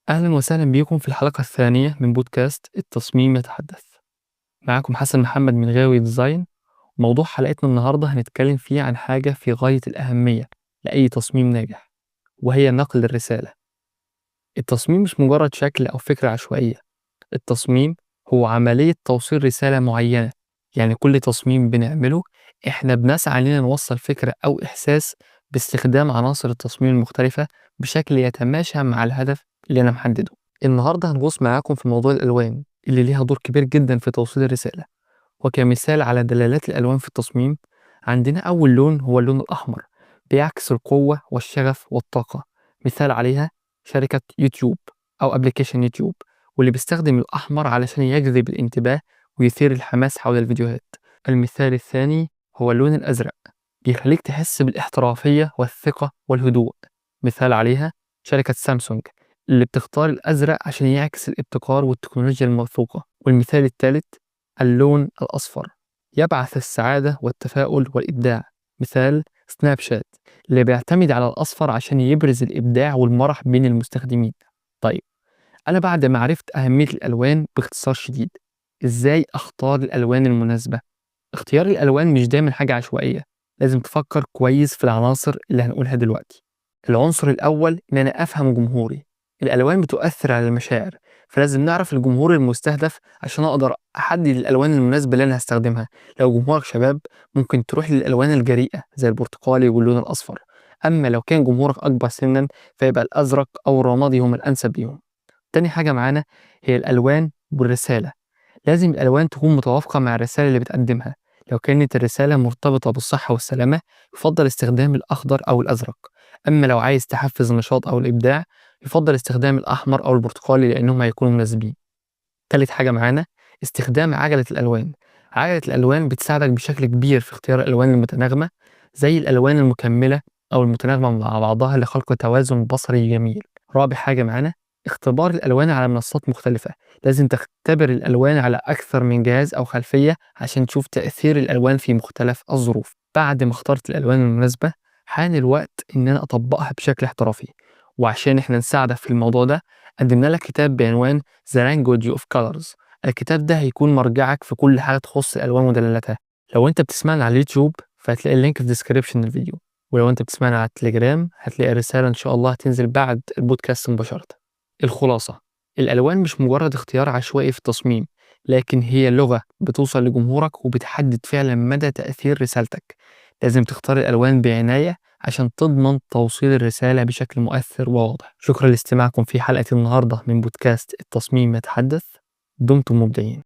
أهلا وسهلا بيكم في الحلقة الثانية من بودكاست التصميم يتحدث. معكم حسن محمد من غاوي ديزاين. موضوع حلقتنا النهاردة هنتكلم فيه عن حاجة في غاية الأهمية لأي تصميم ناجح، وهي نقل الرسالة. التصميم مش مجرد شكل أو فكرة عشوائية. التصميم هو عملية توصيل رسالة معينة. يعني كل تصميم بنعمله إحنا بنسعى إننا نوصل فكرة أو إحساس باستخدام عناصر التصميم المختلفة بشكل يتماشى مع الهدف اللي أنا محدده. النهاردة هنغوص معاكم في موضوع الألوان اللي ليها دور كبير جدا في توصيل الرسالة. وكمثال على دلالات الألوان في التصميم، عندنا أول لون هو اللون الأحمر، بيعكس القوة والشغف والطاقة. مثال عليها شركة يوتيوب أو أبليكيشن يوتيوب، واللي بيستخدم الأحمر علشان يجذب الانتباه ويثير الحماس حول الفيديوهات. المثال الثاني هو اللون الأزرق، بيخليك تحس بالاحترافية والثقة والهدوء. مثال عليها شركة سامسونج، اللي بتختار الأزرق عشان يعكس الابتكار والتكنولوجيا الموثوقة. والمثال الثالث اللون الأصفر، يبعث السعادة والتفاؤل والإبداع. مثال سناب شات، اللي بيعتمد على الأصفر عشان يبرز الإبداع والمرح بين المستخدمين. طيب، أنا بعد ما عرفت أهمية الألوان باختصار شديد، إزاي أختار الألوان المناسبة؟ اختيار الألوان مش دايما حاجة عشوائية. لازم تفكر كويس في العناصر اللي هنقولها دلوقتي. العنصر الأول إن أنا أفهم جمهوري. الألوان بتؤثر على المشاعر، فلازم نعرف الجمهور المستهدف عشان أقدر أحدد الألوان المناسبة اللي أنا هستخدمها. لو جمهورك شباب، ممكن تروح للألوان الجريئة زي البرتقالي واللون الأصفر. أما لو كان جمهورك أكبر سنا، فيبقى الأزرق أو الرمادي هم الأنسب ليهم. تاني حاجة معانا هي الألوان والرسالة. لازم الألوان تكون متوافقة مع الرسالة اللي بتقدمها. لو كانت الرسالة مرتبطة بالصحة والسلامة، يفضل استخدام الأخضر أو الأزرق. أما لو عايز تحفز النشاط أو الإبداع، يفضل استخدام الأحمر أو البرتقالي لأنهم هيكونوا مناسبين. تالت حاجة معانا استخدام عجلة الألوان. عجلة الألوان بتساعدك بشكل كبير في اختيار الألوان المتناغمة، زي الألوان المكملة أو المتناغمة مع بعضها لخلق توازن بصري جميل. رابع حاجة معانا اختبار الألوان على منصات مختلفة. لازم تختبر الألوان على أكثر من جهاز أو خلفية عشان تشوف تأثير الألوان في مختلف الظروف. بعد ما اخترت الألوان المناسبة، حان الوقت إن أنا أطبقها بشكل احترافي. وعشان إحنا نساعدك في الموضوع ده، قدمنا لك كتاب بعنوان The Language of Colors. الكتاب ده هيكون مرجعك في كل حاجة تخص الألوان ودلالاتها. لو أنت بتسمعنا على اليوتيوب، فهتلاقي اللينك في ديسكريبشن الفيديو. ولو أنت بتسمعنا على التليجرام، هتلاقي الرسالة إن شاء الله هتنزل بعد البودكاست مباشرة. الخلاصة، الألوان مش مجرد اختيار عشوائي في التصميم، لكن هي لغة بتوصل لجمهورك وبتحدد فعلا مدى تأثير رسالتك. لازم تختار الألوان بعناية عشان تضمن توصيل الرسالة بشكل مؤثر وواضح. شكرا لاستماعكم في حلقة النهاردة من بودكاست التصميم يتحدث. دمتم مبدعين.